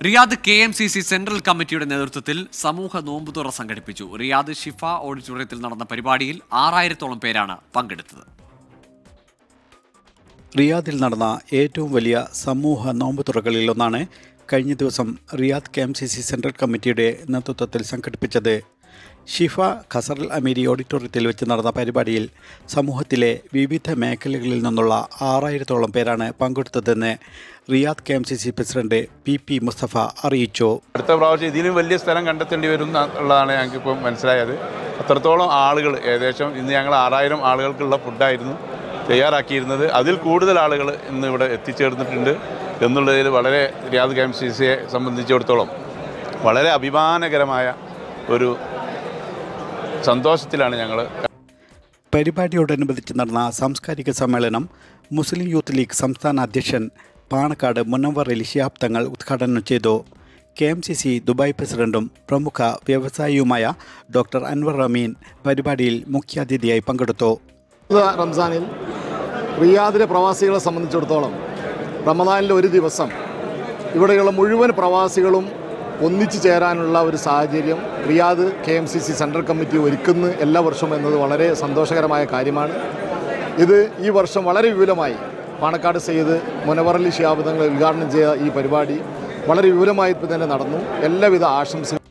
Riyadh KMCC central കമ്മിറ്റിയുടെ നേതൃത്വത്തിൽ സമൂഹ നോമ്പുതുറ സംഘടിപ്പിച്ചു. റിയാദ് ഷിഫ ഓഡിറ്റോറിയത്തിൽ നടന്ന പരിപാടിയിൽ 6000-ഓളം പേരാണ് പങ്കെടുത്തത്. റിയാദിൽ നടന്ന ഏറ്റവും വലിയ സമൂഹ നോമ്പുതുറകളിലൊന്നാണ് കഴിഞ്ഞ ദിവസം റിയാദ് KMCC സെൻട്രൽ കമ്മിറ്റിയുടെ നേതൃത്വത്തിൽ സംഘടിപ്പിച്ചത്. ഷിഫ ഖസറുൽ അമീരി ഓഡിറ്റോറിയത്തിൽ വെച്ച് നടന്ന പരിപാടിയിൽ സമൂഹത്തിലെ വിവിധ മേഖലകളിൽ നിന്നുള്ള 6000-ഓളം പേരാണ് പങ്കെടുത്തതെന്ന് Riyadh KMCC president PP Mustafa അറിയിച്ചു. അടുത്ത പ്രാവശ്യം ഇതിലും വലിയ സ്ഥലം കണ്ടെത്തേണ്ടി വരും എന്നുള്ളതാണ് ഞങ്ങൾക്കിപ്പോൾ മനസ്സിലായത്. അത്രത്തോളം ആളുകൾ, ഏകദേശം ഇന്ന് ഞങ്ങൾ 6000 ആളുകൾക്കുള്ള ഫുഡായിരുന്നു തയ്യാറാക്കിയിരുന്നത്. അതിൽ കൂടുതൽ ആളുകൾ ഇന്ന് ഇവിടെ എത്തിച്ചേർന്നിട്ടുണ്ട് എന്നുള്ളതിൽ വളരെ റിയാദ് KMCCയെ സംബന്ധിച്ചിടത്തോളം വളരെ അഭിമാനകരമായ ഒരു സന്തോഷത്തിലാണ് ഞങ്ങൾ. പരിപാടിയോടനുബന്ധിച്ച് നടന്ന സാംസ്കാരിക സമ്മേളനം മുസ്ലിം യൂത്ത് ലീഗ് സംസ്ഥാന അധ്യക്ഷൻ പാണക്കാട് മുനവ്വർ അലി ശിഹാബ് തങ്ങൾ ഉദ്ഘാടനം ചെയ്തു. KMCC ദുബായ് പ്രസിഡന്റും പ്രമുഖ വ്യവസായിയുമായ ഡോക്ടർ അൻവർ അമീൻ പരിപാടിയിൽ മുഖ്യാതിഥിയായി പങ്കെടുത്തു. റംസാനിൽ റിയാദിലെ പ്രവാസികളെ സംബന്ധിച്ചിടത്തോളം റമദാനിലെ ഒരു ദിവസം ഇവിടെയുള്ള മുഴുവൻ പ്രവാസികളും ഒന്നിച്ചു ചേരാനുള്ള ഒരു സാഹചര്യം റിയാദ് KMCC സെൻട്രൽ കമ്മിറ്റി ഒരുക്കുന്ന എല്ലാ വർഷവും എന്നത് വളരെ സന്തോഷകരമായ കാര്യമാണ്. ഇത് ഈ വർഷം വളരെ വിപുലമായി പാണക്കാട് സയ്യിദ് മുനവ്വർ അലി ശിഹാബ് തങ്ങൾ ഉദ്ഘാടനം ചെയ്ത ഈ പരിപാടി വളരെ വിപുലമായി തന്നെ നടന്നു. എല്ലാവിധ ആശംസകളും.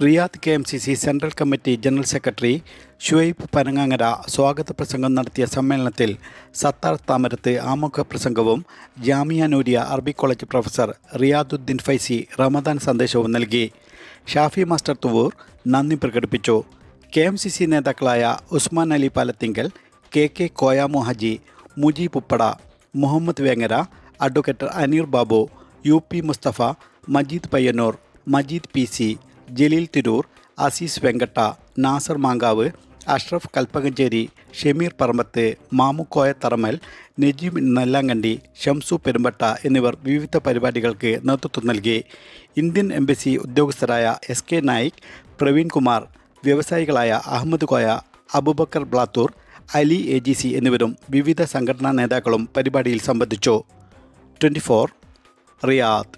Riyadh KMCC central committee general secretary Shuaib Panangangara സ്വാഗത പ്രസംഗം നടത്തിയ സമ്മേളനത്തിൽ സത്താർ താമരത്ത് ആമുഖ പ്രസംഗവും ജാമിയ നൂരിയ അറബി കോളേജ് പ്രൊഫസർ റിയാദുദ്ദീൻ ഫൈസി റമദാൻ സന്ദേശവും നൽകി. ഷാഫി മാസ്റ്റർ തുവൂർ നന്ദി പ്രകടിപ്പിച്ചു. KMCC നേതാക്കളായ Usman Ali Palathingal, KK Koyamu Haji, Mujeeb Uppada, Muhammad Vengara, advocate Aneer Babu, UP Mustafa, Majeed Payyanur, Majeed PC, Jaleel Tirur, Aziz Venkatta, Nasar Mankavu, Ashraf Kalpakancheri, Shameer Parambath, Mamukkoya Tharamal, Najeeb Nellankandi, Shamsu Perumbatta എന്നിവർ വിവിധ പരിപാടികൾക്ക് നേതൃത്വം നൽകി. ഇന്ത്യൻ എംബസി ഉദ്യോഗസ്ഥരായ SK നായിക്, പ്രവീൺ കുമാർ, വ്യവസായികളായ അഹമ്മദ് കോയ, അബൂബക്കർ ബ്ലാത്തൂർ, അലി AGC എന്നിവരും വിവിധ സംഘടനാ നേതാക്കളും പരിപാടിയിൽ സംബന്ധിച്ചു. 24 റിയാദ്.